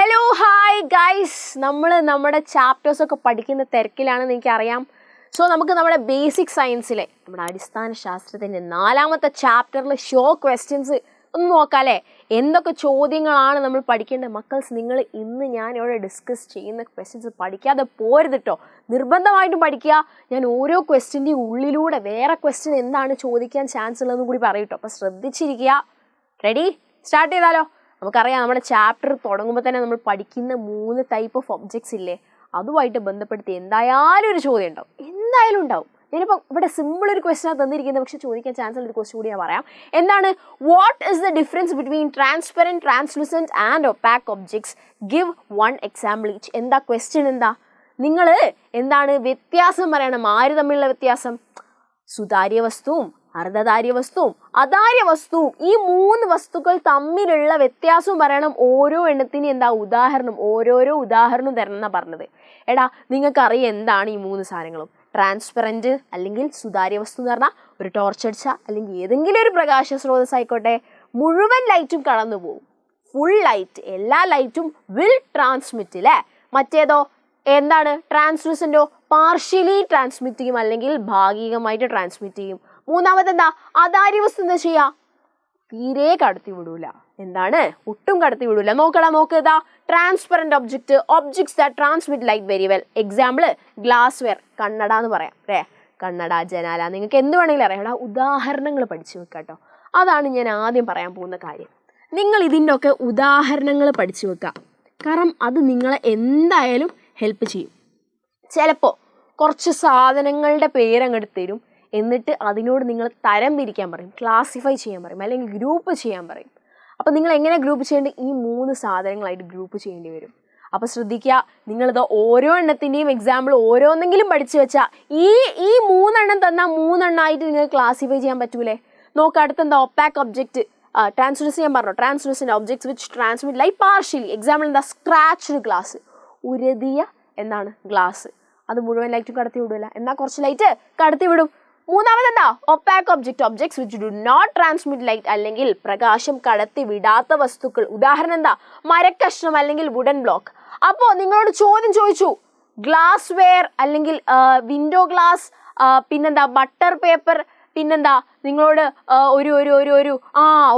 Hello hi guys, നമ്മുടെ ചാപ്റ്റേഴ്സൊക്കെ പഠിക്കുന്ന തിരക്കിലാണെന്ന് എനിക്കറിയാം. സോ നമുക്ക് നമ്മുടെ ബേസിക് സയൻസിലെ നമ്മുടെ അടിസ്ഥാന ശാസ്ത്രത്തിൻ്റെ 4ാമത്തെ ചാപ്റ്ററിൽ ഷോ ക്വസ്റ്റ്യൻസ് ഒന്ന് നോക്കാം അല്ലേ. എന്തൊക്കെ ചോദ്യങ്ങളാണ് നമ്മൾ പഠിക്കേണ്ടത്? മക്കൾസ്, നിങ്ങൾ ഇന്ന് ഞാൻ ഇവിടെ ഡിസ്കസ് ചെയ്യുന്ന ക്വസ്റ്റ്യൻസ് പഠിക്കാതെ പോരുത് കേട്ടോ. നിർബന്ധമായിട്ടും പഠിക്കുക. ഞാൻ ഓരോ ക്വസ്റ്റ്യൻ്റെയും ഉള്ളിലൂടെ വേറെ ക്വസ്റ്റ്യൻ എന്താണ് ചോദിക്കാൻ ചാൻസ് ഉള്ളതെന്ന് കൂടി പറയും കേട്ടോ. അപ്പോൾ ശ്രദ്ധിച്ചിരിക്കുക. റെഡി? സ്റ്റാർട്ട് ചെയ്താലോ? നമുക്കറിയാം, നമ്മുടെ ചാപ്റ്റർ തുടങ്ങുമ്പോൾ തന്നെ നമ്മൾ പഠിക്കുന്ന 3 ടൈപ്പ് ഓഫ് ഒബ്ജക്ട്സ് ഇല്ലേ, അതുമായിട്ട് ബന്ധപ്പെടുത്തി എന്തായാലും ഒരു ചോദ്യം ഉണ്ടാവും, എന്തായാലും ഉണ്ടാവും. ഞാനിപ്പോൾ ഇവിടെ സിമ്പിൾ ഒരു ക്വസ്റ്റ്യൻ തന്നിരിക്കുന്നത്, പക്ഷെ ചോദിക്കാൻ ചാൻസ് ഉള്ള ഒരു ക്വസ്റ്റ്യൻ കൂടി ഞാൻ പറയാം. എന്താണ്? What is the difference between transparent, translucent and opaque objects? Give 1 example each. എന്താ ക്വസ്റ്റ്യൻ? എന്താ നിങ്ങൾ എന്താണ് വ്യത്യാസം പറയണം. ആര് തമ്മിലുള്ള വ്യത്യാസം? സുതാര്യ വസ്തുവും അർദ്ധധാര്യ വസ്തുവും അധാര്യ വസ്തുവും, ഈ 3 വസ്തുക്കൾ തമ്മിലുള്ള വ്യത്യാസവും പറയണം. ഓരോ എണ്ണത്തിന് എന്താ ഉദാഹരണം, ഓരോരോ ഉദാഹരണം തരണം എന്നാണ് പറഞ്ഞത്. എടാ, നിങ്ങൾക്കറിയാം എന്താണ് ഈ 3 സാധനങ്ങളും? ട്രാൻസ്പെറൻറ്റ് അല്ലെങ്കിൽ സുതാര്യ വസ്തു എന്ന് പറഞ്ഞാൽ ഒരു ടോർച്ച് അടിച്ചാൽ അല്ലെങ്കിൽ ഏതെങ്കിലും ഒരു പ്രകാശ സ്രോതസ് ആയിക്കോട്ടെ, മുഴുവൻ ലൈറ്റും കടന്നു പോകും. ഫുൾ ലൈറ്റ്, എല്ലാ ലൈറ്റും വിൽ ട്രാൻസ്മിറ്റ് അല്ലേ. മറ്റേതോ എന്താണ്? ട്രാൻസ്ലൂസൻറ്റോ പാർഷ്യലി ട്രാൻസ്മിറ്റ് ചെയ്യും അല്ലെങ്കിൽ ഭാഗികമായിട്ട് ട്രാൻസ്മിറ്റ് ചെയ്യും. മൂന്നാമത് എന്താ? അധാര്യ വസ്തു എന്താ ചെയ്യുക? തീരെ കടത്തി വിടൂല. എന്താണ്? ഒട്ടും കടത്തി വിടൂല. നോക്കുക. Transparent objects that transmit light very well. Example glass wear, കണ്ണട എന്ന് പറയാം അല്ലേ. കണ്ണട, ജനാല, നിങ്ങൾക്ക് എന്ത് വേണമെങ്കിലും അറിയാം. എടാ, ഉദാഹരണങ്ങൾ പഠിച്ചു വെക്കുക കേട്ടോ. അതാണ് ഞാൻ ആദ്യം പറയാൻ പോകുന്ന കാര്യം. നിങ്ങൾ ഇതിൻ്റെ ഒക്കെ ഉദാഹരണങ്ങൾ പഠിച്ചു വെക്കുക. കാരണം അത് നിങ്ങളെ എന്തായാലും ഹെൽപ്പ് ചെയ്യും. ചിലപ്പോൾ കുറച്ച് സാധനങ്ങളുടെ പേരങ്ങോട്ട് തരും, എന്നിട്ട് അതിനോട് നിങ്ങൾ തരം തിരിക്കാൻ പറയും, ക്ലാസിഫൈ ചെയ്യാൻ പറയും, അല്ലെങ്കിൽ ഗ്രൂപ്പ് ചെയ്യാൻ പറയും. അപ്പോൾ നിങ്ങൾ എങ്ങനെ ഗ്രൂപ്പ് ചെയ്യേണ്ടത്? ഈ 3 സാധനങ്ങളായിട്ട് ഗ്രൂപ്പ് ചെയ്യേണ്ടി വരും. അപ്പോൾ ശ്രദ്ധിക്കുക, നിങ്ങളിത് ഓരോ എണ്ണത്തിൻ്റെയും എക്സാമ്പിൾ ഓരോന്നെങ്കിലും പഠിച്ചു വെച്ചാൽ ഈ 3 എണ്ണം തന്നാൽ 3 എണ്ണമായിട്ട് നിങ്ങൾക്ക് ക്ലാസിഫൈ ചെയ്യാൻ പറ്റൂലേ. നോക്കുക, അടുത്തെന്താ? Opaque object. ട്രാൻസ്ലൂസൻറ്റ് ഞാൻ പറഞ്ഞു. Translucent objects which transmit light partially. Example എന്താ? സ്ക്രാച്ച്ഡ് ഗ്ലാസ്, ഉരതിയ എന്താണ് ഗ്ലാസ്, അത് മുഴുവൻ ലൈറ്റും കടത്തി വിടില്ല, എന്നാൽ കുറച്ച് ലൈറ്റ് കടത്തി വിടും. മൂന്നാമത് എന്താ? Opaque objects which do not transmit light, അല്ലെങ്കിൽ പ്രകാശം കടത്തി വിടാത്ത വസ്തുക്കൾ. ഉദാഹരണം എന്താ? മരക്കഷ്ണം അല്ലെങ്കിൽ വുഡൻ ബ്ലോക്ക്. അപ്പോൾ നിങ്ങളോട് ചോദ്യം ചോദിച്ചു, ഗ്ലാസ് വെയർ അല്ലെങ്കിൽ വിൻഡോ ഗ്ലാസ്, പിന്നെന്താ ബട്ടർ പേപ്പർ, പിന്നെന്താ നിങ്ങളോട്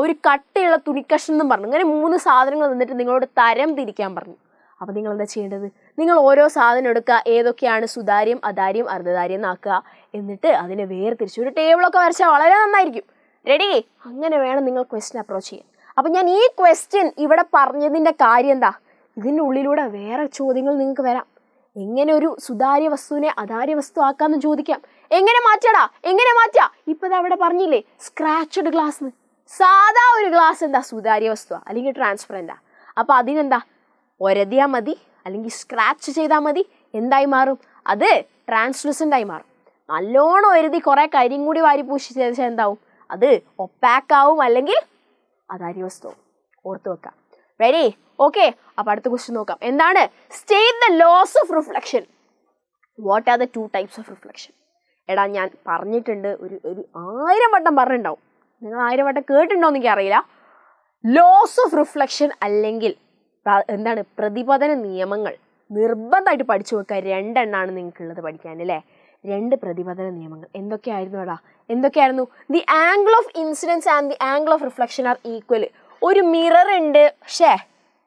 ഒരു കട്ടിയുള്ള തുണിക്കഷ്ണം എന്നും പറഞ്ഞു. അങ്ങനെ 3 സാധനങ്ങൾ തന്നിട്ട് നിങ്ങളോട് തരം തിരിക്കാൻ പറഞ്ഞു. അപ്പോൾ നിങ്ങൾ എന്താ ചെയ്യേണ്ടത്? നിങ്ങൾ ഓരോ സാധനം എടുക്കുക, ഏതൊക്കെയാണ് സുതാര്യം, അധാര്യം, അർദ്ധധാര്യം എന്നാക്കുക. എന്നിട്ട് അതിനെ വേർതിരിച്ച് ഒരു ടേബിളൊക്കെ വരച്ചാൽ വളരെ നന്നായിരിക്കും. റെഡി? അങ്ങനെ വേണം നിങ്ങൾ ക്വസ്റ്റ്യൻ അപ്രോച്ച് ചെയ്യാൻ. അപ്പം ഞാൻ ഈ ക്വസ്റ്റ്യൻ ഇവിടെ പറഞ്ഞതിൻ്റെ കാര്യം എന്താ? ഇതിൻ്റെ ഉള്ളിലൂടെ വേറെ ചോദ്യങ്ങൾ നിങ്ങൾക്ക് വരാം. എങ്ങനെ ഒരു സുതാര്യ വസ്തുവിനെ അധാര്യ വസ്തു ആക്കാമെന്ന് ചോദിക്കാം. എങ്ങനെ മാറ്റടാ? എങ്ങനെ മാറ്റാം? ഇപ്പം ഇത് അവിടെ പറഞ്ഞില്ലേ, സ്ക്രാച്ച്ഡ് ഗ്ലാസ്. സാധാ ഒരു ഗ്ലാസ് എന്താ? സുതാര്യ വസ്തുവാ അല്ലെങ്കിൽ ട്രാൻസ്പെറൻറ്റാ. അപ്പോൾ അതിനെന്താ? ഒരതിയാൽ മതി അല്ലെങ്കിൽ സ്ക്രാച്ച് ചെയ്താൽ മതി. എന്തായി മാറും? അത് ട്രാൻസ്ലൂസൻ്റായി മാറും. നല്ലോണം എഴുതി കുറേ കരിയും കൂടി വാരി പൂശി ചെയ്താൽ എന്താവും? അത് ഒപ്പാക്കാവും അല്ലെങ്കിൽ അധാര്യ വസ്തുവും. ഓർത്ത് വെക്കാം. റെഡി? ഓക്കെ. അപ്പോൾ അടുത്ത ക്വസ്റ്റ്യൻ നോക്കാം. എന്താണ്? State the laws of reflection. What are the 2 types of reflection? എടാ, ഞാൻ പറഞ്ഞിട്ടുണ്ട്, ഒരു 1000 വട്ടം പറഞ്ഞിട്ടുണ്ടാവും. നിങ്ങൾ 1000 വട്ടം കേട്ടിട്ടുണ്ടോ എന്ന് എനിക്കറിയില്ല. ലോസ് ഓഫ് റിഫ്ലക്ഷൻ അല്ലെങ്കിൽ എന്താണ്? പ്രതിപതന നിയമങ്ങൾ നിർബന്ധമായിട്ട് പഠിച്ചു വെക്കുക. 2 എണ്ണമാണ് നിങ്ങൾക്കുള്ളത് പഠിക്കാൻ അല്ലേ. 2 പ്രതിപതന നിയമങ്ങൾ എന്തൊക്കെയായിരുന്നു എടാ? എന്തൊക്കെയായിരുന്നു? The angle of incidence and the angle of reflection R equal. ഒരു മിറർ ഉണ്ട്,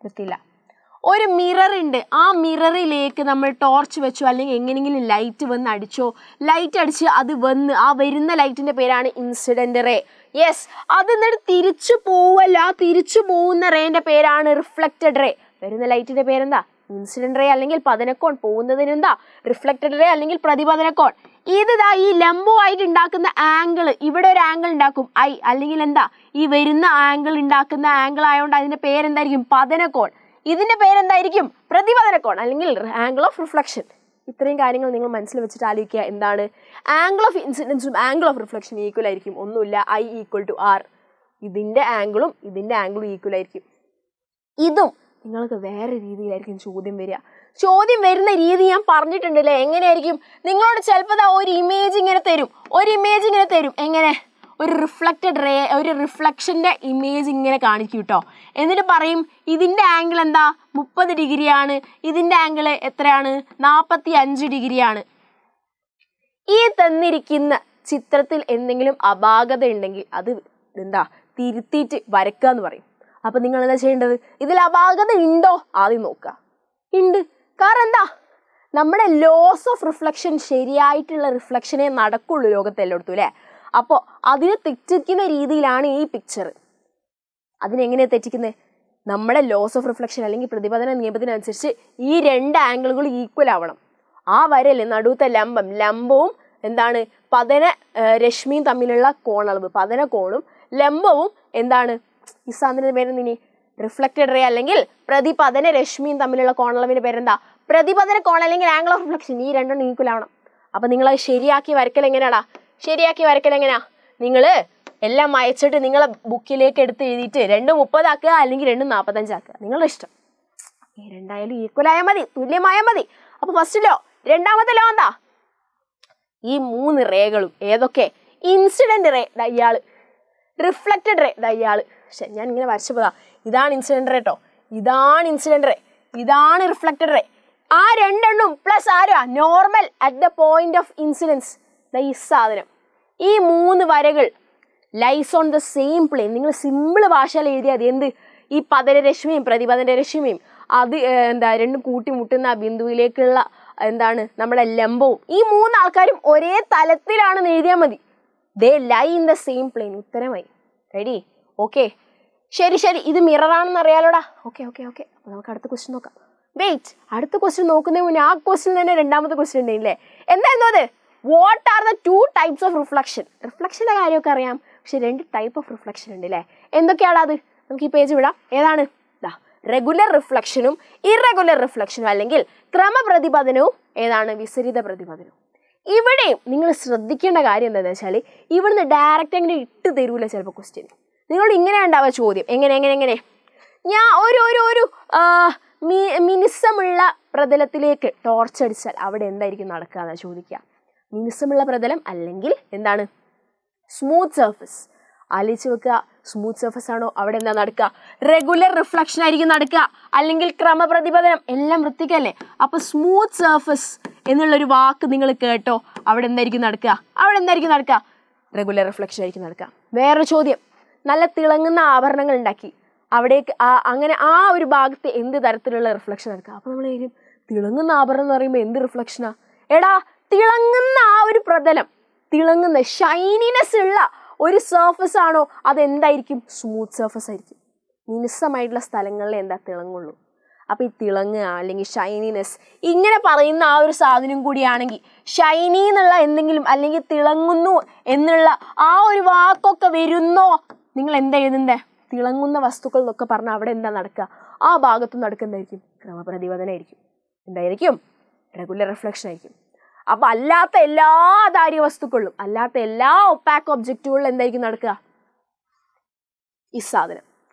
പറ്റില്ല. ഒരു മിറർ ഉണ്ട്, ആ മിററിലേക്ക് നമ്മൾ ടോർച്ച് വെച്ചോ അല്ലെങ്കിൽ എങ്ങനെയെങ്കിലും ലൈറ്റ് വന്ന് അടിച്ചോ, ലൈറ്റ് അടിച്ച് അത് വന്ന് ആ വരുന്ന ലൈറ്റിൻ്റെ പേരാണ് ഇൻസിഡൻ്റ് റേ. യെസ്, അത് എന്നിട്ട് തിരിച്ചു പോവല്ല, ആ തിരിച്ചു പോകുന്ന റേൻ്റെ പേരാണ് റിഫ്ലക്റ്റഡ് റേ. വരുന്ന ലൈറ്റിൻ്റെ പേരെന്താ? ഇൻസിഡൻ്റ് റേ അല്ലെങ്കിൽ പതനക്കോൺ. പോകുന്നതിനെന്താ? റിഫ്ലക്റ്റഡ് റേ അല്ലെങ്കിൽ പ്രതിപതനക്കോൺ. ഇതാ ഈ ലംബമായിട്ട് ഉണ്ടാക്കുന്ന ആംഗിൾ, ഇവിടെ ഒരു ആംഗിൾ ഉണ്ടാക്കും ഐ, അല്ലെങ്കിൽ എന്താ ഈ വരുന്ന ആംഗിൾ ഉണ്ടാക്കുന്ന ആംഗിൾ ആയതുകൊണ്ട് അതിൻ്റെ പേരെന്തായിരിക്കും? പതനക്കോൺ. ഇതിൻ്റെ പേരെന്തായിരിക്കും? പ്രതിപതനക്കോൺ അല്ലെങ്കിൽ ആംഗിൾ ഓഫ് റിഫ്ലക്ഷൻ. ഇത്രയും കാര്യങ്ങൾ നിങ്ങൾ മനസ്സിൽ വെച്ചിട്ട് ആലോചിക്കുക. എന്താണ്? ആംഗിൾ ഓഫ് ഇൻസിഡൻസും ആംഗിൾ ഓഫ് റിഫ്ലക്ഷൻ ഈക്വൽ ആയിരിക്കും. ഒന്നുമില്ല, I = R. ഇതിൻ്റെ ആംഗിളും ഇതിൻ്റെ ആംഗിളും ഈക്വൽ ആയിരിക്കും. ഇതും നിങ്ങൾക്ക് വേറെ രീതിയിലായിരിക്കും ചോദ്യം വരിക. ചോദ്യം വരുന്ന രീതി ഞാൻ പറഞ്ഞിട്ടുണ്ടല്ലേ. എങ്ങനെയായിരിക്കും? നിങ്ങളോട് ചിലപ്പോൾ ഒരു ഇമേജ് ഇങ്ങനെ തരും, എങ്ങനെ? ഒരു റിഫ്ലക്റ്റഡ് റേ, ഒരു റിഫ്ലക്ഷൻ്റെ ഇമേജ് ഇങ്ങനെ കാണിക്കും കേട്ടോ. എന്നിട്ട് പറയും ഇതിൻ്റെ ആംഗിൾ എന്താ 30 ഡിഗ്രിയാണ്, ഇതിൻ്റെ ആംഗിൾ എത്രയാണ് 45 ഡിഗ്രിയാണ്. ഈ തന്നിരിക്കുന്ന ചിത്രത്തിൽ എന്തെങ്കിലും അപാകത ഉണ്ടെങ്കിൽ അത് എന്താ തിരുത്തിയിട്ട് വരക്കുക എന്ന് പറയും. അപ്പം നിങ്ങൾ എന്താ ചെയ്യേണ്ടത്? ഇതിൽ അപാകത ഉണ്ടോ ആദ്യം നോക്കുക. ഉണ്ട്. കാരണം എന്താ, നമ്മുടെ ലോസ് ഓഫ് റിഫ്ലക്ഷൻ, ശരിയായിട്ടുള്ള റിഫ്ലക്ഷനെ നടക്കുള്ളൂ ലോകത്ത് എല്ലായിടത്തും അല്ലേ. അപ്പോൾ അതിനെ തെറ്റിക്കുന്ന രീതിയിലാണ് ഈ പിക്ചർ. അതിനെങ്ങനെയാണ് തെറ്റിക്കുന്നത്? നമ്മുടെ ലോസ് ഓഫ് റിഫ്ലക്ഷൻ അല്ലെങ്കിൽ പ്രതിപതന നിയമത്തിനനുസരിച്ച് ഈ 2 ആംഗിളുകൾ ഈക്വൽ ആവണം. ആ വരല്ലേ നടുവത്തെ ലംബവും എന്താണ് പതന രശ്മിയും തമ്മിലുള്ള കോണളവ്, പതന കോണും ലംബവും എന്താണ് ഈ സാധനത്തിന്റെ പേരെന്തിനി? റിഫ്ലക്റ്റഡ് റേ അല്ലെങ്കിൽ പ്രതിപതന രശ്മിയും തമ്മിലുള്ള കോണളവിന്റെ പേരെന്താ? പ്രതിപതന കോൺ അല്ലെങ്കിൽ ആംഗിൾ ഓഫ് റിഫ്ലക്ഷൻ. ഈ രണ്ടും ഈക്വൽ ആവണം. അപ്പം നിങ്ങൾ അത് ശരിയാക്കി വരക്കൽ എങ്ങനെയാടാ? ശരിയാക്കി വരക്കൽ എങ്ങനെയാ? നിങ്ങൾ എല്ലാം അയച്ചിട്ട് നിങ്ങളെ ബുക്കിലേക്ക് എടുത്ത് എഴുതിയിട്ട് 2:30 ആക്കുക അല്ലെങ്കിൽ 2:45 ആക്കുക, നിങ്ങളുടെ ഇഷ്ടം. രണ്ടായാലും ഈക്വൽ ആയാൽ മതി, തുല്യമായാൽ മതി. അപ്പോൾ ഫസ്റ്റ് ലോ, രണ്ടാമത്തെ ലോ എന്താ? ഈ 3 റേകളും ഏതൊക്കെ? ഇൻസിഡന്റ് റേ ഇയാള്, റിഫ്ലക്റ്റഡ് റേ ഇയാള്. പക്ഷെ ഞാൻ ഇങ്ങനെ വരച്ചപ്പോതാ, ഇതാണ് ഇൻസിഡന്റ് റേ കേട്ടോ, ഇതാണ് ഇൻസിഡന്റ് റേ, ഇതാണ് റിഫ്ലക്റ്റഡ് റേ. ആ രണ്ടെണ്ണം പ്ലസ് ആരാ? Normal at the point of incidence. ഈ സാധനം, ഈ 3 വരകൾ lies on the same plane. നിങ്ങൾ സിമ്പിൾ ഭാഷയിൽ എഴുതിയാൽ മതി. എന്ത്? ഈ പതനരശ്മിയും പ്രതിപതന രശ്മിയും അത് എന്താ രണ്ടും കൂട്ടിമുട്ടുന്ന ആ ബിന്ദുവിലേക്കുള്ള എന്താണ് നമ്മുടെ ലംബവും, ഈ 3 ആൾക്കാരും ഒരേ തലത്തിലാണെന്ന് എഴുതിയാൽ മതി. They lie in the same plane. ഉത്തരമായി. റെഡി? ഓക്കെ, ശരി ശരി. ഇത് മിററാണെന്ന് അറിയാലോടാ. Okay okay okay. അപ്പോൾ നമുക്ക് അടുത്ത ക്വസ്റ്റ്യൻ നോക്കാം. വെയിറ്റ്, അടുത്ത ക്വസ്റ്റ്യൻ നോക്കുന്നതിന് മുന്നേ ആ ക്വസ്റ്റ്യൻ തന്നെ രണ്ടാമത്തെ ക്വസ്റ്റ്യൻ ഉണ്ടല്ലേ? എന്തായിരുന്നു അത്? What are the 2 types of reflection? റിഫ്ലക്ഷൻ്റെ കാര്യമൊക്കെ അറിയാം, പക്ഷെ 2 ടൈപ്പ് ഓഫ് റിഫ്ലക്ഷൻ ഉണ്ട് അല്ലേ? എന്തൊക്കെയാണ് അത്? നമുക്ക് ഈ പേജ് വിടാം. ഏതാണ്? റെഗുലർ റിഫ്ലക്ഷനും ഇറഗുലർ റിഫ്ലക്ഷനും അല്ലെങ്കിൽ ക്രമപ്രതിപതനവും ഏതാണ്? വിപരീത പ്രതിപതനവും. ഇവിടെയും നിങ്ങൾ ശ്രദ്ധിക്കേണ്ട കാര്യം എന്താണെന്ന് വെച്ചാൽ ഇവിടുന്ന് ഡയറക്റ്റ് അങ്ങനെ ഇട്ട് തരൂല ചിലപ്പോൾ ക്വസ്റ്റ്യൻ. നിങ്ങൾ ഇങ്ങനെ ഉണ്ടാവുക ചോദ്യം. എങ്ങനെ ഞാൻ ഒരു മിനുസമുള്ള പ്രതലത്തിലേക്ക് ടോർച്ച് അടിച്ചാൽ അവിടെ എന്തായിരിക്കും നടക്കുക എന്നാണ് ചോദിക്കുക. മിനുസമുള്ള പ്രതലം അല്ലെങ്കിൽ എന്താണ്? Smooth surface. ആലോചിച്ച് വെക്കുക. സ്മൂത്ത് സർഫസ് ആണോ അവിടെ എന്താ നടക്കുക? റെഗുലർ റിഫ്ലക്ഷൻ ആയിരിക്കും നടക്കുക, അല്ലെങ്കിൽ ക്രമപ്രതിപതനം. എല്ലാം വൃത്തിക്കല്ലേ? അപ്പോൾ സ്മൂത്ത് സർഫസ് എന്നുള്ളൊരു വാക്ക് നിങ്ങൾ കേട്ടോ, അവിടെ എന്തായിരിക്കും നടക്കുക? അവിടെ എന്തായിരിക്കും നടക്കുക? റെഗുലർ റിഫ്ലക്ഷൻ ആയിരിക്കും നടക്കുക. വേറൊരു ചോദ്യം. നല്ല തിളങ്ങുന്ന ആഭരണങ്ങൾ ഉണ്ടാക്കി അവിടേക്ക് അങ്ങനെ ആ ഒരു ഭാഗത്ത് എന്ത് തരത്തിലുള്ള റിഫ്ലക്ഷൻ നടക്കുക? അപ്പോൾ നമ്മൾ ഏതും തിളങ്ങുന്ന ആഭരണം എന്ന് പറയുമ്പോൾ എന്ത് റിഫ്ലക്ഷനാ? എടാ, തിളങ്ങുന്ന ആ ഒരു പ്രതലം, തിളങ്ങുന്ന ഷൈനിനെസ് ഉള്ള ഒരു സർഫസ് ആണോ അതെന്തായിരിക്കും? സ്മൂത്ത് സർഫസ് ആയിരിക്കും. മിനുസമായിട്ടുള്ള സ്ഥലങ്ങളിൽ എന്താ തിളങ്ങുള്ളൂ. അപ്പോൾ ഈ തിളങ്ങുക അല്ലെങ്കിൽ ഷൈനിനെസ് ഇങ്ങനെ പറയുന്ന ആ ഒരു സാധനം കൂടിയാണെങ്കിൽ ഷൈനി എന്നുള്ള എന്തെങ്കിലും അല്ലെങ്കിൽ തിളങ്ങുന്നു എന്നുള്ള ആ ഒരു വാക്കൊക്കെ വരുന്നോ? നിങ്ങൾ എന്താ എഴുതുന്നത്? തിളങ്ങുന്ന വസ്തുക്കൾ എന്നൊക്കെ പറഞ്ഞാൽ അവിടെ എന്താ നടക്കുക? ആ ഭാഗത്ത് നടക്കുന്നതായിരിക്കും ക്രമപ്രതിപതനമായിരിക്കും. എന്തായിരിക്കും? റെഗുലർ റിഫ്ലക്ഷൻ ആയിരിക്കും. അപ്പോൾ അല്ലാത്ത എല്ലാ ആധാര്യ വസ്തുക്കളിലും അല്ലാത്ത എല്ലാ ഒപ്പാക്ക് ഒബ്ജക്റ്റുകളിലും എന്തായിരിക്കും നടക്കുക? ഈ സാധനം.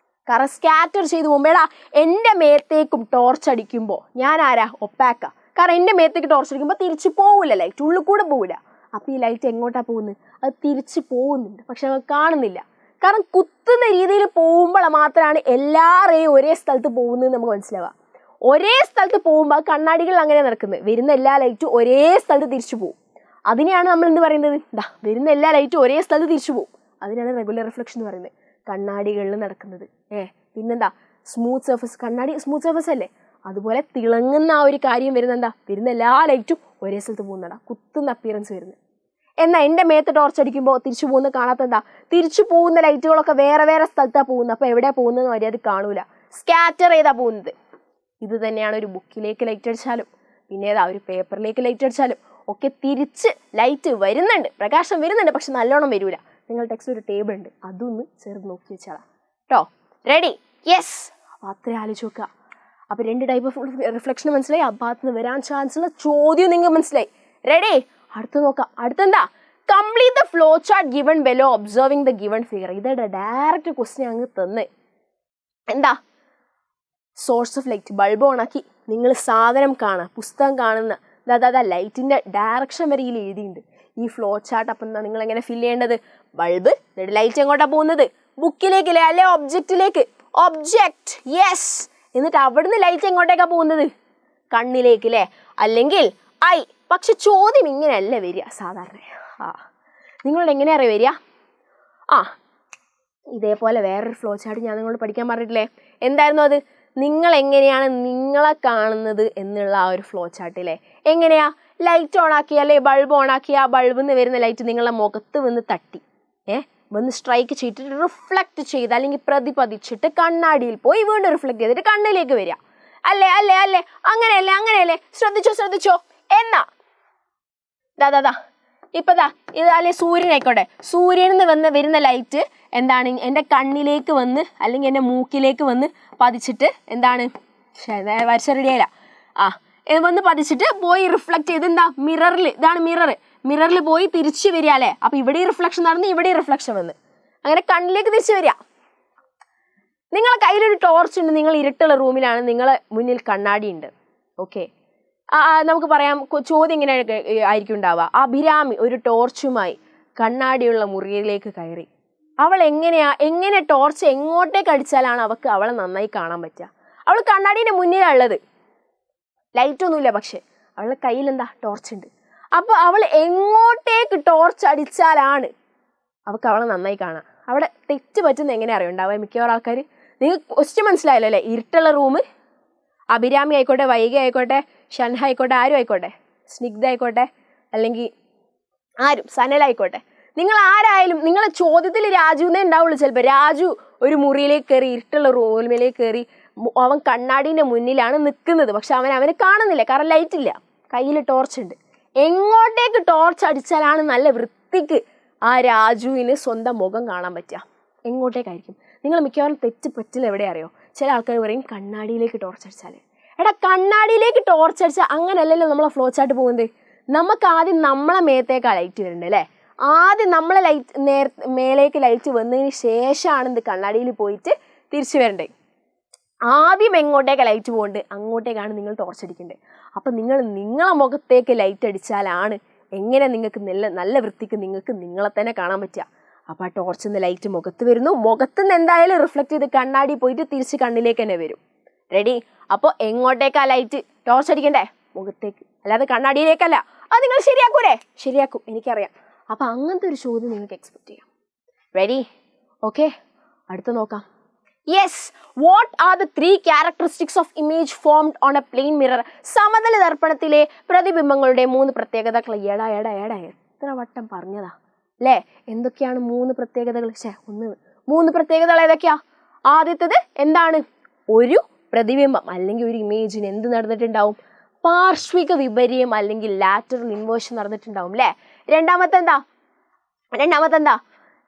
കാരണം സ്കാറ്റർ ചെയ്ത് പോകുമ്പോഴാ എൻ്റെ മേത്തേക്കും ടോർച്ച് അടിക്കുമ്പോൾ ഞാൻ ആരാ? ഒപ്പാക്കാ. കാരണം എൻ്റെ മേത്തേക്ക് ടോർച്ച് അടിക്കുമ്പോൾ തിരിച്ച് പോകില്ല, ലൈറ്റ് ഉള്ളിൽ കൂടെ പോകില്ല. അപ്പോൾ ഈ ലൈറ്റ് എങ്ങോട്ടാണ് പോകുന്നത്? അത് തിരിച്ച് പോകുന്നുണ്ട്, പക്ഷെ അത് കാണുന്നില്ല. കാരണം കുത്തുന്ന രീതിയിൽ പോകുമ്പോൾ മാത്രമാണ് എല്ലാ റേയും ഒരേ സ്ഥലത്ത് പോകുന്നത് നമുക്ക് മനസ്സിലാവുക. ഒരേ സ്ഥലത്ത് പോകുമ്പോൾ കണ്ണാടികൾ അങ്ങനെ നടക്കുന്നത്. വരുന്ന എല്ലാ ലൈറ്റും ഒരേ സ്ഥലത്ത് തിരിച്ചു പോകും. അതിനെയാണ് നമ്മൾ എന്ത് പറയുന്നത്? വരുന്ന എല്ലാ ലൈറ്റും ഒരേ സ്ഥലത്ത് തിരിച്ചു പോകും. അതിനാണ് റെഗുലർ റിഫ്ലക്ഷൻ എന്ന് പറയുന്നത്. കണ്ണാടികളിൽ നടക്കുന്നത്. പിന്നെന്താ? Smooth surface. കണ്ണാടി സ്മൂത്ത് സർഫസ് അല്ലേ? അതുപോലെ തിളങ്ങുന്ന ആ ഒരു കാര്യം വരുന്നെന്താ? വരുന്ന എല്ലാ ലൈറ്റും ഒരേ സ്ഥലത്ത് പോകുന്നതാ, കുത്തുന്ന അപ്പിയറൻസ് വരുന്നത്. എന്നാൽ എൻ്റെ മേത്ത് ടോർച്ച് അടിക്കുമ്പോൾ തിരിച്ചു പോകുന്നത് കാണാത്തെന്താ? തിരിച്ചു പോകുന്ന ലൈറ്റുകളൊക്കെ വേറെ വേറെ സ്ഥലത്താണ് പോകുന്നത്. അപ്പോൾ എവിടെയാണ് പോകുന്നതെന്ന് മര്യാദ കാണൂല, സ്കാറ്റർ ചെയ്താ പോകുന്നത്. ഇത് തന്നെയാണ് ഒരു ബുക്കിലേക്ക് ലൈറ്റ് അടിച്ചാലും പിന്നെ ഏതാ ഒരു പേപ്പറിലേക്ക് ലൈറ്റ് അടിച്ചാലും ഒക്കെ തിരിച്ച് ലൈറ്റ് വരുന്നുണ്ട്, പ്രകാശം വരുന്നുണ്ട്, പക്ഷെ നല്ലോണം വരൂല. നിങ്ങൾ ടെക്സ്റ്റ് ഒരു ടേബിൾ ഉണ്ട്, അതൊന്ന് ചേർന്ന് നോക്കി വെച്ചാളാ കേട്ടോ. റെഡി? യെസ്. അപ്പോൾ അത്രയും ആലോചിച്ച് നോക്കുക. അപ്പോൾ 2 ടൈപ്പ് ഓഫ് റിഫ്ലക്ഷൻ മനസ്സിലായി. ആ ഭാഗത്ത് നിന്ന് വരാൻ ചാൻസ് ഉള്ള ചോദ്യം നിങ്ങൾക്ക് മനസ്സിലായി. റെഡി? അടുത്ത് നോക്കാം. അടുത്തെന്താ? Complete the flow chart given below observing the given figure. ഇതേടെ ഡയറക്റ്റ് ക്വസ്റ്റ്യൻ അങ്ങ് തന്ന്. എന്താ? സോഴ്സ് ഓഫ് ലൈറ്റ് ബൾബ് ഓണാക്കി നിങ്ങൾ സാധനം കാണുക, പുസ്തകം കാണുന്ന ലൈറ്റിൻ്റെ ഡയറക്ഷൻ വരെ ഇതിൽ എഴുതിയിട്ടുണ്ട്. ഈ ഫ്ലോ ചാർട്ട് അപ്പം നിങ്ങൾ എങ്ങനെ ഫില്ല് ചെയ്യേണ്ടത്? ബൾബ്, ലൈറ്റ് എങ്ങോട്ടാണ് പോകുന്നത്? ബുക്കിലേക്കല്ലേ, അല്ലെ ഒബ്ജക്റ്റിലേക്ക്? Object, yes. എന്നിട്ട് അവിടുന്ന് ലൈറ്റ് എങ്ങോട്ടേക്കാണ് പോകുന്നത്? കണ്ണിലേക്ക് അല്ലേ, അല്ലെങ്കിൽ ഐ. പക്ഷെ ചോദ്യം ഇങ്ങനെയല്ല വരിക സാധാരണ. നിങ്ങളോട് എങ്ങനെയാ വരിക? ഇതേപോലെ വേറൊരു ഫ്ലോ ചാർട്ട് ഞാൻ നിങ്ങളോട് പഠിക്കാൻ പറഞ്ഞിട്ടില്ലേ? എന്തായിരുന്നു അത്? നിങ്ങൾ എങ്ങനെയാണ് നിങ്ങളെ കാണുന്നത് എന്നുള്ള ആ ഒരു ഫ്ലോ ചാർട്ടില്ലേ? എങ്ങനെയാ? ലൈറ്റ് ഓൺ ആക്കിയ, അല്ലെ ബൾബ് ഓൺ ആക്കിയ, ആ ബൾബിൽ നിന്ന് വരുന്ന ലൈറ്റ് നിങ്ങളുടെ മുഖത്ത് വന്ന് തട്ടി, വന്ന് സ്ട്രൈക്ക് ചെയ്തിട്ട് റിഫ്ലക്റ്റ് ചെയ്ത് അല്ലെങ്കിൽ പ്രതിപതിച്ചിട്ട് കണ്ണാടിയിൽ പോയി വീണ്ടും റിഫ്ലക്ട് ചെയ്തിട്ട് കണ്ണിലേക്ക് വരിക, അല്ലേ അല്ലേ അല്ലേ? അങ്ങനെയല്ലേ? ശ്രദ്ധിച്ചോ. എന്നാ ദാ ഇപ്പതാ ഇത്, അല്ലെ സൂര്യനായിക്കോട്ടെ, സൂര്യനിൽ നിന്ന് വരുന്ന ലൈറ്റ് എന്താണ് എൻ്റെ കണ്ണിലേക്ക് വന്ന് അല്ലെങ്കിൽ എൻ്റെ മൂക്കിലേക്ക് വന്ന് പതിച്ചിട്ട് എന്താണ്, വരച്ച റെഡിയായില്ല, വന്ന് പതിച്ചിട്ട് പോയി റിഫ്ലക്ട് ചെയ്ത് എന്താ മിററിൽ, ഇതാണ് മിററിൽ പോയി തിരിച്ചു വരിക അല്ലേ? അപ്പോൾ ഇവിടെ റിഫ്ലക്ഷൻ നടന്ന് ഇവിടെ റിഫ്ലക്ഷൻ വന്ന് അങ്ങനെ കണ്ണിലേക്ക് തിരിച്ചു വരിക. നിങ്ങളെ കയ്യിലൊരു ടോർച്ച് ഉണ്ട്, നിങ്ങൾ ഇരുട്ടുള്ള റൂമിലാണ്, നിങ്ങളെ മുന്നിൽ കണ്ണാടി ഉണ്ട്. ഓക്കെ, നമുക്ക് പറയാം ചോദ്യം ഇങ്ങനെ ആയിരിക്കും ഉണ്ടാവുക. അഭിരാമി ഒരു ടോർച്ചുമായി കണ്ണാടിയുള്ള മുറിയിലേക്ക് കയറി. അവൾ എങ്ങനെ ടോർച്ച് എങ്ങോട്ടേക്ക് അടിച്ചാലാണ് അവളെ നന്നായി കാണാൻ പറ്റുക? അവൾ കണ്ണാടീൻ്റെ മുന്നിലുള്ളത്, ലൈറ്റൊന്നുമില്ല, പക്ഷെ അവളുടെ കയ്യിൽ എന്താ ടോർച്ച് ഉണ്ട്. അപ്പോൾ അവൾ എങ്ങോട്ടേക്ക് ടോർച്ച് അടിച്ചാലാണ് അവളെ നന്നായി കാണാം? അവിടെ തെറ്റ് പറ്റുന്ന എങ്ങനെ അറിയുണ്ടാവുക മിക്കവാറും ആൾക്കാർ? നിങ്ങൾക്ക് ക്വസ്റ്റ്യൻ മനസ്സിലായല്ലോ അല്ലേ? ഇരുട്ടുള്ള റൂം, അഭിരാമി ആയിക്കോട്ടെ, വൈഗ ആയിക്കോട്ടെ, ഷൻഹ ആയിക്കോട്ടെ, ആരും ആയിക്കോട്ടെ, സ്നിഗ്ധ ആയിക്കോട്ടെ, അല്ലെങ്കിൽ ആരും, സനലായിക്കോട്ടെ, നിങ്ങൾ ആരായാലും നിങ്ങളെ ചോദ്യത്തിൽ രാജുവിനെ ഉണ്ടാവുള്ളൂ. ചിലപ്പോൾ രാജു ഒരു മുറിയിലേക്ക് കയറി, ഇരുട്ടുള്ള റൂമിലേക്ക് കയറി, അവൻ കണ്ണാടീൻ്റെ മുന്നിലാണ് നിൽക്കുന്നത്, പക്ഷെ അവനെ കാണുന്നില്ല, കാരണം ലൈറ്റ് ഇല്ല, കയ്യിൽ ടോർച്ച് ഉണ്ട്. എങ്ങോട്ടേക്ക് ടോർച്ച് അടിച്ചാലാണ് നല്ല വൃത്തിക്ക് ആ രാജുവിന് സ്വന്തം മുഖം കാണാൻ പറ്റുക? എങ്ങോട്ടേക്കായിരിക്കും? നിങ്ങൾ മിക്കവാറും തെറ്റ് പറ്റില്ല. എവിടെ അറിയോ? ചില ആൾക്കാർ പറയും കണ്ണാടിയിലേക്ക് ടോർച്ച് അടിച്ചാൽ. എടാ, കണ്ണാടിയിലേക്ക് ടോർച്ച് അടിച്ചാൽ അങ്ങനെയല്ലല്ലോ നമ്മളെ ഫ്ലോ ചാർട്ട് പോകുന്നത്. നമുക്ക് ആദ്യം നമ്മളെ മേത്തേക്കാണ് ലൈറ്റ് വരുന്നുണ്ട് അല്ലേ? ആദ്യം നമ്മളെ മേലേക്ക് ലൈറ്റ് വന്നതിന് ശേഷമാണ് ഇത് കണ്ണാടിയിൽ പോയിട്ട് തിരിച്ചു വരണ്ടേ. ആദ്യം എങ്ങോട്ടേക്കാണ് ലൈറ്റ് പോകേണ്ടത്, അങ്ങോട്ടേക്കാണ് നിങ്ങൾ ടോർച്ച് അടിക്കേണ്ടത്. അപ്പം നിങ്ങളെ മുഖത്തേക്ക് ലൈറ്റ് അടിച്ചാലാണ് എങ്ങനെ നിങ്ങൾക്ക് നല്ല വൃത്തിക്ക് നിങ്ങൾക്ക് നിങ്ങളെ തന്നെ കാണാൻ പറ്റുക. അപ്പോൾ ആ ടോർച്ചിൽ നിന്ന് ലൈറ്റ് മുഖത്ത് വരുന്നു, മുഖത്ത് നിന്ന് എന്തായാലും റിഫ്ലക്ട് ചെയ്ത് കണ്ണാടി പോയിട്ട് തിരിച്ച് കണ്ണിലേക്ക് തന്നെ വരും. റെഡി? അപ്പോൾ എങ്ങോട്ടേക്കാ ലൈറ്റ് ടോർച്ച് അടിക്കണ്ടേ? മുഖത്തേക്ക്, അല്ലാതെ കണ്ണാടിയിലേക്കല്ല. അത് നിങ്ങൾ ശരിയാക്കൂലേ? ശരിയാക്കും, എനിക്കറിയാം. അപ്പോൾ അങ്ങനത്തെ ഒരു ചോദ്യം നിങ്ങൾക്ക് എക്സ്പെക്ട് ചെയ്യാം. റെഡി? ഓക്കെ, അടുത്ത നോക്കാം. Yes, what are the 3 characteristics of image formed on a plane mirror? സമതല ദർപ്പണത്തിലെ പ്രതിബിംബങ്ങളുടെ 3 പ്രത്യേകതകൾ. എടാ എത്ര വട്ടം പറഞ്ഞതാ അല്ലേ? എന്തൊക്കെയാണ് 3 പ്രത്യേകതകൾ? 3 പ്രത്യേകതകൾ ഏതൊക്കെയാ? ആദ്യത്തേത് എന്താണ്? ഒരു പ്രതിബിംബം അല്ലെങ്കിൽ ഒരു ഇമേജിന് എന്ത് നടന്നിട്ടുണ്ടാവും? പാർശ്വിക വിപര്യം അല്ലെങ്കിൽ ലാറ്ററൽ ഇൻവേർഷൻ നടന്നിട്ടുണ്ടാവും അല്ലേ? രണ്ടാമത്തെ എന്താ?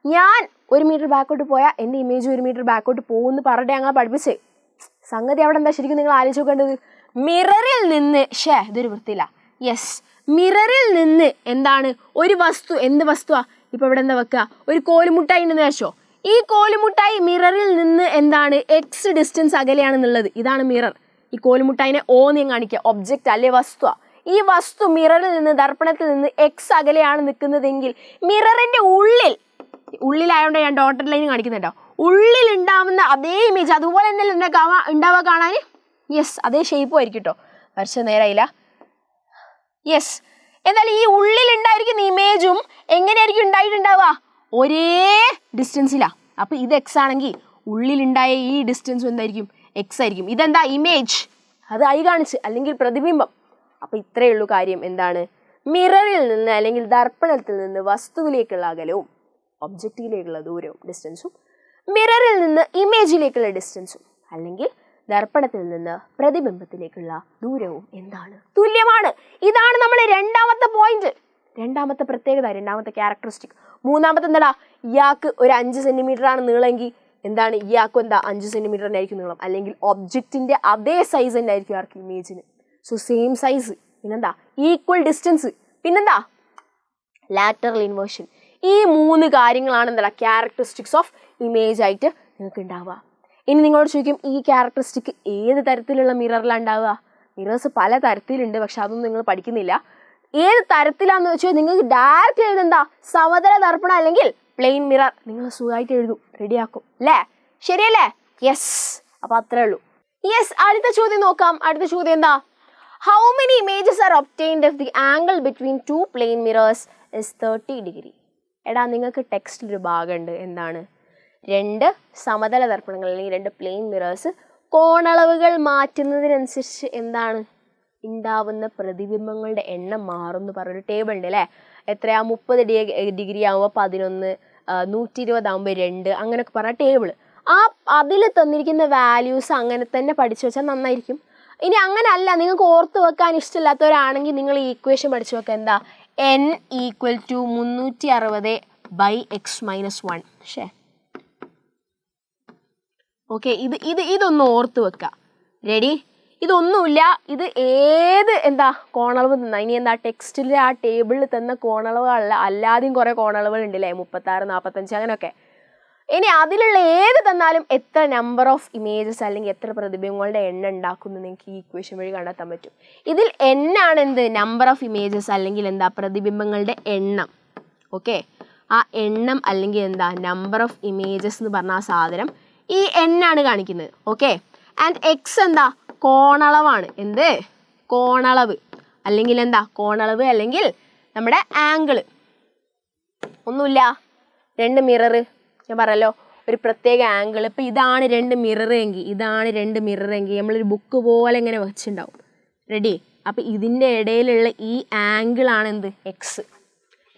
ഞാൻ 1 മീറ്റർ ബാക്കോട്ട് പോയാൽ എൻ്റെ ഇമേജ് 1 മീറ്റർ ബാക്കോട്ട് പോകുമെന്ന് പറഞ്ഞിട്ട് ഞങ്ങൾ പഠിപ്പിച്ചേ. സംഗതി അവിടെ എന്താ ശരിക്കും നിങ്ങൾ ആലോചിച്ച് നോക്കേണ്ടത്? മിററിൽ നിന്ന്, ഇതൊരു വൃത്തിയില്ല. യെസ്, മിററിൽ നിന്ന് എന്താണ് ഒരു വസ്തു, എന്ത് വസ്തുവാ? ഇപ്പോൾ ഇവിടെ എന്താ വെക്കുക? ഒരു കോലുമുട്ടായി ഉണ്ടെന്ന് വെച്ചോ. ഈ കോലുമുട്ടായി മിററിൽ നിന്ന് എന്താണ് എക്സ് ഡിസ്റ്റൻസ് അകലെയാണെന്നുള്ളത്. ഇതാണ് മിറർ. ഈ കോലുമുട്ടായിനെ O എന്ന് ഞാൻ കാണിക്കുക, ഒബ്ജക്റ്റ് അല്ലെ വസ്തുവാ. ഈ വസ്തു മിററിൽ നിന്ന്, ദർപ്പണത്തിൽ നിന്ന് എക്സ് അകലെയാണ് നിൽക്കുന്നതെങ്കിൽ മിററിൻ്റെ ഉള്ളിലായതുകൊണ്ട് ഞാൻ ഡോട്ടഡ് ലൈൻ കാണിക്കുന്നുണ്ടോ? ഉള്ളിൽ ഉണ്ടാവുന്ന അതേ ഇമേജ് അതുപോലെ തന്നെ ഉണ്ടാവുക കാണാൻ. യെസ്, അതേ ഷേപ്പും ആയിരിക്കും കേട്ടോ. വരച്ച നേരായില്ല. യെസ്, എന്നാൽ ഈ ഉള്ളിൽ ഉണ്ടായിരിക്കുന്ന ഇമേജും എങ്ങനെയായിരിക്കും ഉണ്ടായിട്ടുണ്ടാവുക? ഒരേ ഡിസ്റ്റൻസിലാണ്. അപ്പോൾ ഇത് എക്സ് ആണെങ്കിൽ ഉള്ളിലുണ്ടായ ഈ ഡിസ്റ്റൻസും എന്തായിരിക്കും? എക്സ് ആയിരിക്കും. ഇതെന്താ? ഇമേജ്. അത് ഐ കാണിച്ച്, അല്ലെങ്കിൽ പ്രതിബിംബം. അപ്പോൾ ഇത്രയേ ഉള്ളൂ കാര്യം. എന്താണ്? മിററിൽ നിന്ന് അല്ലെങ്കിൽ ദർപ്പണത്തിൽ നിന്ന് വസ്തുവിലേക്കുള്ള അകലവും ഒബ്ജക്റ്റിലേക്കുള്ള ദൂരവും ഡിസ്റ്റൻസും, മിററിൽ നിന്ന് ഇമേജിലേക്കുള്ള ഡിസ്റ്റൻസും അല്ലെങ്കിൽ ദർപ്പണത്തിൽ നിന്ന് പ്രതിബിംബത്തിലേക്കുള്ള ദൂരവും എന്താണ്? തുല്യമാണ്. ഇതാണ് നമ്മുടെ രണ്ടാമത്തെ പോയിന്റ്, രണ്ടാമത്തെ പ്രത്യേകത, രണ്ടാമത്തെ ക്യാരക്ടറിസ്റ്റിക്. മൂന്നാമത്തെ എന്താ? ഇയാൾക്ക് ഒരു 5 സെന്റിമീറ്റർ ആണ് നീളമെങ്കിൽ എന്താണ്? ഇയാൾക്കും എന്താ 5 സെന്റിമീറ്റർ തന്നെ ആയിരിക്കും നീളം, അല്ലെങ്കിൽ ഒബ്ജക്റ്റിന്റെ അതേ സൈസ് തന്നെ ആയിരിക്കും ആർക്ക്? ഇമേജിന്. So same size. പിന്നെന്താ? Equal distance. പിന്നെന്താ? Lateral inversion. ഈ 3 കാര്യങ്ങളാണ് എന്താ ക്യാരക്ടറിസ്റ്റിക്സ് ഓഫ് ഇമേജ് ആയിട്ട് നിങ്ങൾക്ക് ഉണ്ടാവുക. ഇനി നിങ്ങളോട് ചോദിക്കും, ഈ ക്യാരക്ടറിസ്റ്റിക് ഏത് തരത്തിലുള്ള മിററിലാണ് ഉണ്ടാവുക? മിറേഴ്സ് പല തരത്തിലുണ്ട്, പക്ഷെ അതൊന്നും നിങ്ങൾ പഠിക്കുന്നില്ല. ഏത് തരത്തിലാണെന്ന് വെച്ചാൽ നിങ്ങൾക്ക് ഡയറക്റ്റ് എഴുതെന്താ സമതല ദർപ്പണം അല്ലെങ്കിൽ പ്ലെയിൻ മിറർ. നിങ്ങൾ സുഖമായിട്ട് എഴുതും, റെഡിയാക്കും അല്ലേ? ശരിയല്ലേ? യെസ്. അപ്പോൾ അത്രേ ഉള്ളൂ. യെസ്, അടുത്ത ചോദ്യം നോക്കാം. അടുത്ത ചോദ്യം എന്താ? How many images are obtained if the angle between 2 plane mirrors is 30 degree? എടാ നിങ്ങൾക്ക് ടെക്സ്റ്റിലൊരു ഭാഗമുണ്ട്. എന്താണ്? 2 സമതല ദർപ്പണങ്ങൾ അല്ലെങ്കിൽ 2 പ്ലെയിൻ മിറേഴ്സ് കോണളവുകൾ മാറ്റുന്നതിനനുസരിച്ച് എന്താണ് ഉണ്ടാവുന്ന പ്രതിബിംബങ്ങളുടെ എണ്ണം മാറുമെന്ന് പറഞ്ഞൊരു ടേബിൾ ഉണ്ട് അല്ലേ? എത്രയാ? 30 ഡിഗ്രി ആകുമ്പോൾ 11, 120 ആകുമ്പോൾ 2, അങ്ങനെയൊക്കെ പറഞ്ഞ ടേബിൾ. അതിൽ തന്നിരിക്കുന്ന വാല്യൂസ് അങ്ങനെ തന്നെ പഠിച്ചു വെച്ചാൽ നന്നായിരിക്കും. ഇനി അങ്ങനെ അല്ല, നിങ്ങൾക്ക് ഓർത്ത് വെക്കാൻ ഇഷ്ടമില്ലാത്തവരാണെങ്കിൽ നിങ്ങൾ ഈ ഇക്വേഷൻ പഠിച്ചു വെക്കുക. എന്താ? n = 360/x-1. ശേ, ഓക്കെ, ഇതൊന്ന് ഓർത്ത് വെക്കുക. റെഡി? ഇതൊന്നുമില്ല, ഇത് ഏത് കോണളവ് തന്ന, ഇനി ടെക്സ്റ്റിൽ ആ ടേബിളിൽ തന്ന കോണളവുകളല്ല, അല്ലാതെയും കുറേ കോണളവുകൾ ഉണ്ട് അല്ലേ? 36, 45 അങ്ങനെയൊക്കെ. ഇനി അതിലുള്ള ഏത് തന്നാലും എത്ര നമ്പർ ഓഫ് ഇമേജസ് അല്ലെങ്കിൽ എത്ര പ്രതിബിംബങ്ങളുടെ എണ്ണം ഉണ്ടാക്കുന്നു നിങ്ങൾക്ക് ഈ ഇക്വേഷൻ വഴി കണ്ടെത്താൻ പറ്റും. ഇതിൽ n ആണ് നമ്പർ ഓഫ് ഇമേജസ് അല്ലെങ്കിൽ പ്രതിബിംബങ്ങളുടെ എണ്ണം. ഓക്കെ, ആ എണ്ണം അല്ലെങ്കിൽ നമ്പർ ഓഫ് ഇമേജസ് എന്ന് പറഞ്ഞ ആ സാധനം ഈ n ആണ് കാണിക്കുന്നത്. ഓക്കെ, ആൻഡ് എക്സ് കോണളവാണ്. കോണളവ് അല്ലെങ്കിൽ കോണളവ് അല്ലെങ്കിൽ നമ്മുടെ ആംഗിള്. ഒന്നുമില്ല, 2 മിറർ ഞാൻ പറയല്ലോ, ഒരു പ്രത്യേക ആംഗിൾ. ഇപ്പം ഇതാണ് 2 മിറർ എങ്കിൽ, ഇതാണ് 2 മിറർ എങ്കിൽ നമ്മളൊരു ബുക്ക് പോലെ ഇങ്ങനെ വെച്ചിട്ടുണ്ടാവും. റെഡി? അപ്പം ഇതിൻ്റെ ഇടയിലുള്ള ഈ ആംഗിളാണ് എക്സ്.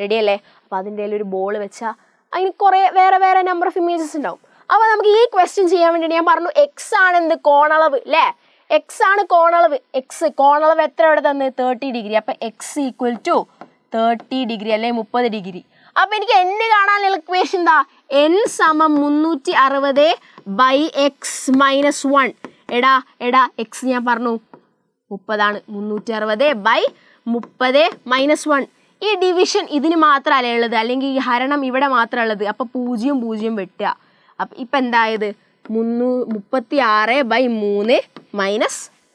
റെഡി അല്ലേ? അപ്പം അതിൻ്റെ ഇടയിൽ ഒരു ബോൾ വെച്ചാൽ അതിന് കുറേ വേറെ നമ്പർ ഓഫ് ഇമേജസ് ഉണ്ടാവും. അപ്പോൾ നമുക്ക് ഈ ക്വസ്റ്റ്യൻ ചെയ്യാൻ വേണ്ടിയിട്ട് ഞാൻ പറഞ്ഞു എക്സ് ആണ് കോണളവ് അല്ലേ? എക്സ് ആണ് കോണളവ്. കോണളവ് എത്ര ഇവിടെ തന്ന്? 30 ഡിഗ്രി. അപ്പം എക്സ് = 30 ഡിഗ്രി അല്ലെ 30 ഡിഗ്രി. അപ്പം എനിക്ക് n കാണാനുള്ള ഇക്വേഷൻ എന്താ? n = 360/x-1. എടാ എക്സ് ഞാൻ പറഞ്ഞു 30 ആണ്. 360/30 - 1. ഈ ഡിവിഷൻ ഇതിന് മാത്രമല്ല ഉള്ളത്, അല്ലെങ്കിൽ ഈ ഹരണം ഇവിടെ മാത്രമേ ഉള്ളത്. അപ്പം 0 0 വെട്ടുക. അപ്പം ഇപ്പം എന്തായത്? 36/3 -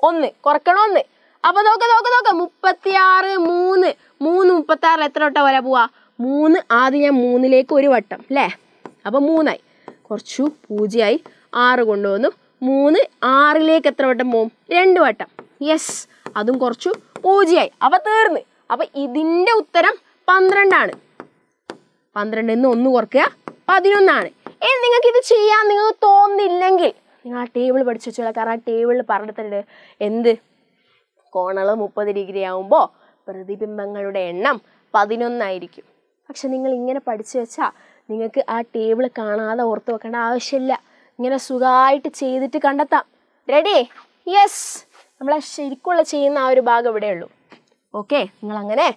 1. കുറയ്ക്കണം 1. അപ്പം നോക്ക് 36, 3 36 എത്ര വട്ടം വരെ പോവാ? 3. ആദ്യം ഞാൻ 3ലേക്ക് ഒരു വട്ടം അല്ലേ? അപ്പം 3 ആയി. കുറച്ചു 0 ആയി. 6 കൊണ്ടുവന്നു. 3 6ലേക്ക് എത്ര വട്ടം പോവും? 2 വട്ടം. യെസ്, അതും കുറച്ചു 0 ആയി. അപ്പം തീർന്ന്. അപ്പം ഇതിൻ്റെ ഉത്തരം 12 ആണ്. 12 ന്ന് 1 കുറയ്ക്കുക 11 ആണ്. ഇനി നിങ്ങൾക്ക് ഇത് ചെയ്യാൻ നിങ്ങൾക്ക് തോന്നുന്നില്ലെങ്കിൽ നിങ്ങൾ ആ ടേബിൾ പഠിച്ചു വെച്ചോളാം. കാരണം ആ ടേബിളിൽ പറഞ്ഞിട്ടുണ്ട് കോണളവ് 30 ഡിഗ്രി ആകുമ്പോൾ പ്രതിബിംബങ്ങളുടെ എണ്ണം 11 ആയിരിക്കും. പക്ഷെ നിങ്ങൾ ഇങ്ങനെ പഠിച്ചു വെച്ചാൽ നിങ്ങൾക്ക് ആ ടേബിൾ കാണാതെ ഓർത്ത് വെക്കേണ്ട ആവശ്യമില്ല. ഇങ്ങനെ സുഖമായിട്ട് ചെയ്തിട്ട് കണ്ടെത്താം. റെഡി? യെസ്, നമ്മളെ ശരിക്കുള്ള ചെയ്യുന്ന ആ ഒരു ഭാഗം ഇവിടെ ഉള്ളൂ. ഓക്കെ, നിങ്ങളങ്ങനെ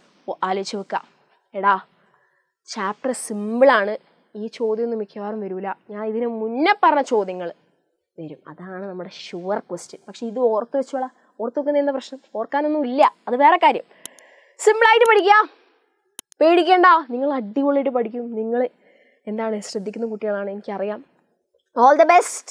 ആലോചിച്ച് വെക്കുക. എടാ ചാപ്റ്റർ സിമ്പിളാണ്. ഈ ചോദ്യമൊന്നും മിക്കവാറും വരില്ല. ഞാൻ ഇതിന് മുന്നേ പറഞ്ഞ ചോദ്യങ്ങൾ വരും. അതാണ് നമ്മുടെ ഷുവർ ക്വസ്റ്റ്യൻ. പക്ഷെ ഇത് ഓർത്ത് വെച്ചോളാം. ഓർത്ത് വെക്കുന്ന എന്താ പ്രശ്നം? ഓർക്കാനൊന്നും ഇല്ല, അത് വേറെ കാര്യം. സിമ്പിളായിട്ട് പഠിക്കുക, പേടിക്കേണ്ട. നിങ്ങൾ അടിപൊളിയായിട്ട് പഠിക്കും. നിങ്ങൾ ശ്രദ്ധിക്കുന്ന കുട്ടികളാണ്, എനിക്കറിയാം. All the best.